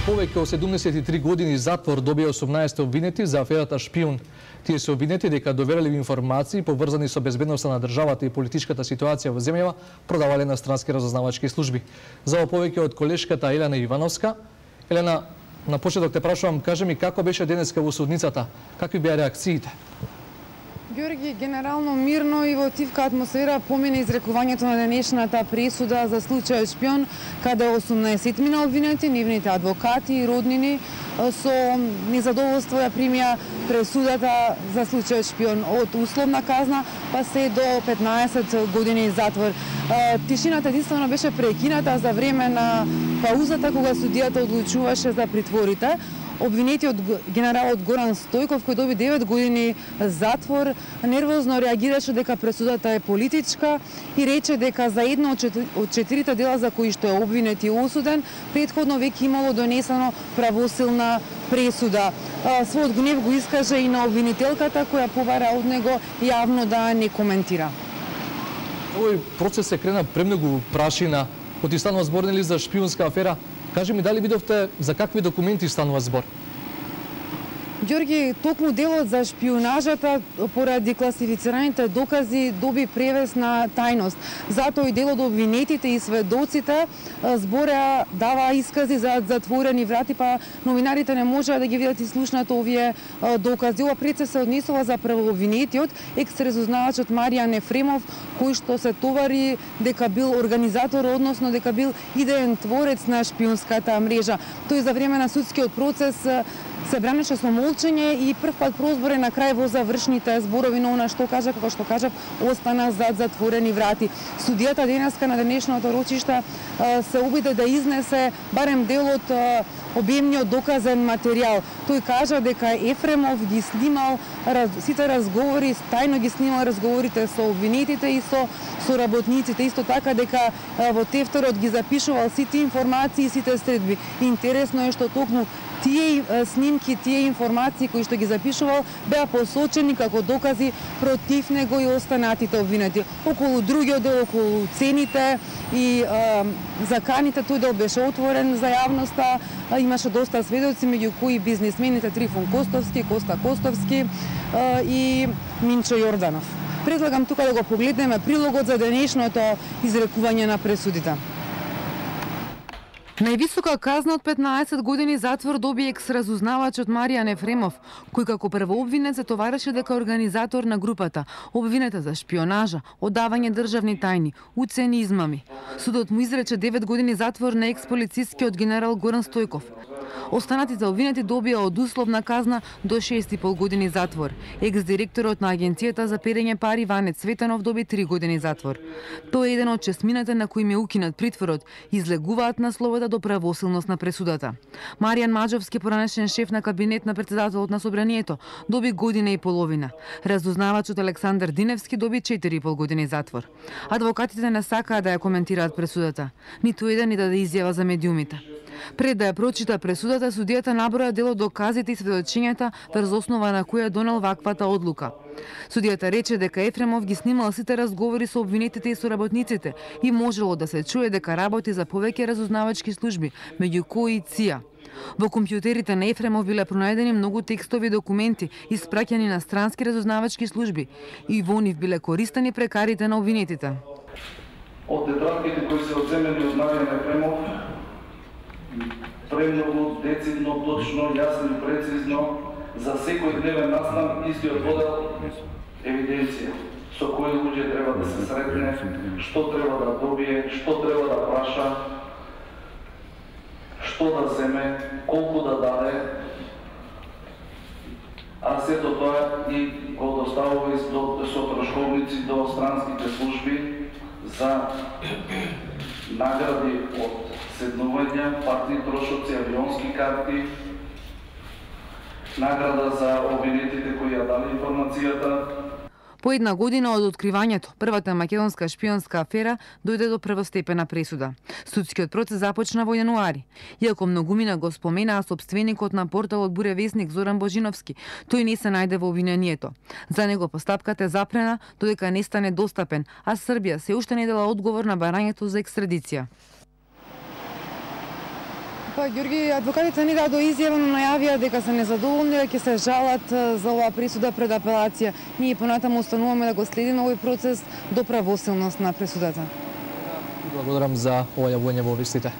повеќе од 73 години затвор добија 18 обвинети за аферата Шпион. Тие се обвинети дека доверливи информации поврзани со безбедноста на државата и политичката ситуација во земјава продавале на странски разузнавачки служби. За повеќе од колешката Елена Ивановска. Елена, на почеток те прашувам, кажи ми како беше денеска во судницата, какви беа реакциите? Георги, генерално мирно и во тивка атмосфера помине изрекувањето на денешната пресуда за случајот Шпион, каде 18 обвинети, нивните адвокати и роднини со незадоволство ја примија пресудата за случајот Шпион од условна казна па се до 15 години затвор. Тишината единствено беше прекината за време на паузата кога судијата одлучуваше за притворите. Обвинетиот генералот Горан Стојков, кој доби 9 години затвор, нервозно реагираше дека пресудата е политичка и рече дека за едно од 4 дела за кои што е обвинет и осуден, претходно веќе имало донесено правосилна пресуда. Својот гнев го искаже и на обвинителката, која побара од него јавно да не коментира. Овој процес се крена премногу прашина. Кој станува збор нели за шпионска афера? Кажи ми, дали видовте за какви документи станува збор? Ѓорги, токму делот за шпионажата поради класифицираните докази доби превес на тајност. Затоа и дел од обвинетите и сведоците збореа, дава искази за затворени врати, па новинарите не можеа да ги видат и слушнат овие докази. Ова пред се однесува за првообвинетиот екс-разузнавачот Маријан Ефремов, кој што се товари дека бил организатор, односно дека бил идеен творец на шпионската мрежа. Тој за време на судскиот процес се бранеше со молчење и првпат прозборе на крај во завршните зборови, но она што кажа, како што кажав, остана зад затворени врати. Судијата денеска на денешното рочиште се обиде да изнесе барем дел од обемниот доказен материјал. Тој кажа дека Ефремов ги снимал сите разговори, тајно ги снимал разговорите со обвинетите и со соработниците, исто така дека во тефтерот ги запишувал сите информации и сите средби. Интересно е што токму тие снимки, тие информации кои што ги запишувал беа посочени како докази против него и останатите обвинети. Околу другиот дел, околу цените и заканите, тој дел беше отворен за јавноста. Имаше доста сведоци, меѓу кои бизнисмените Трифон Костовски, Коста Костовски и Минчо Јорданов. Предлагам тука да го погледнеме прилогот за денешното изрекување на пресудите. Највисока казна од 15 години затвор доби екс-разузнавачот Маријан Ефремов, кој како првообвинет се товареше дека е организатор на групата, обвинета за шпионажа, одавање државни тајни, уцени измами. Судот му изрече 9 години затвор на екс-полицискиот генерал Горан Стојков. Останатите обвинети добија од условна казна до 6,5 години затвор. Екс-директорот на Агенцијата за перење пари Ване Цветанов доби 3 години затвор. Тој е еден од честмината на кои ме укинат притворот, излегуваат на слобода до правосилност на пресудата. Маријан Маџовски, поранешен шеф на кабинет на претседателот на Собранието, доби година и половина. Разузнавачот Александар Диневски доби 4,5 години затвор. Адвокатите не сакаат да ја коментираат пресудата, ниту еден и да изјава за медиумите. Пред да ја прочита пресудата, судијата наброја дел од доказите и сведочењата врз основа на која донел ваквата одлука. Судијата рече дека Ефремов ги снимал сите разговори со обвинетите и соработниците и можело да се чуе дека работи за повеќе разузнавачки служби, меѓу кои и ЦИА. Во компјутерите на Ефремов биле пронајдени многу текстови документи испраќани на странски разузнавачки служби и во нив биле користени прекарите на обвинетите. Од тетрадките кои се одземени од Маријан Ефремов, премногу, децидно, точно, јасно и прецизно, за секој дневен настан истиот водел евиденција со кои луѓе треба да се сретне, што треба да добие, што треба да праша, што да земе, колку да даде, а сето тоа и го доставува со трошковници до странските служби за награди од седнувања, партни трошоци, авионски карти, награда за обвинетите кои ја дали информацијата. По една година од откривањето, првата македонска шпионска афера дојде до првостепена пресуда. Судскиот процес започна во јануари. Иако многумина го споменаа сопственикот на порталот Буре вестник Зоран Божиновски, тој не се најде во обвинението. За него постапката е запрена додека не стане достапен, а Србија се уште не дала одговор на барањето за екстрадиција. Па, Ѓорги, адвокатите не дадо изјава, но најавија дека се незадоволни, дека ќе се жалат за оваа присуда пред апелација. Ние понатаму установуваме да го следиме овој процес до правосилност на присудата. Благодарам за ова јавување во вестите.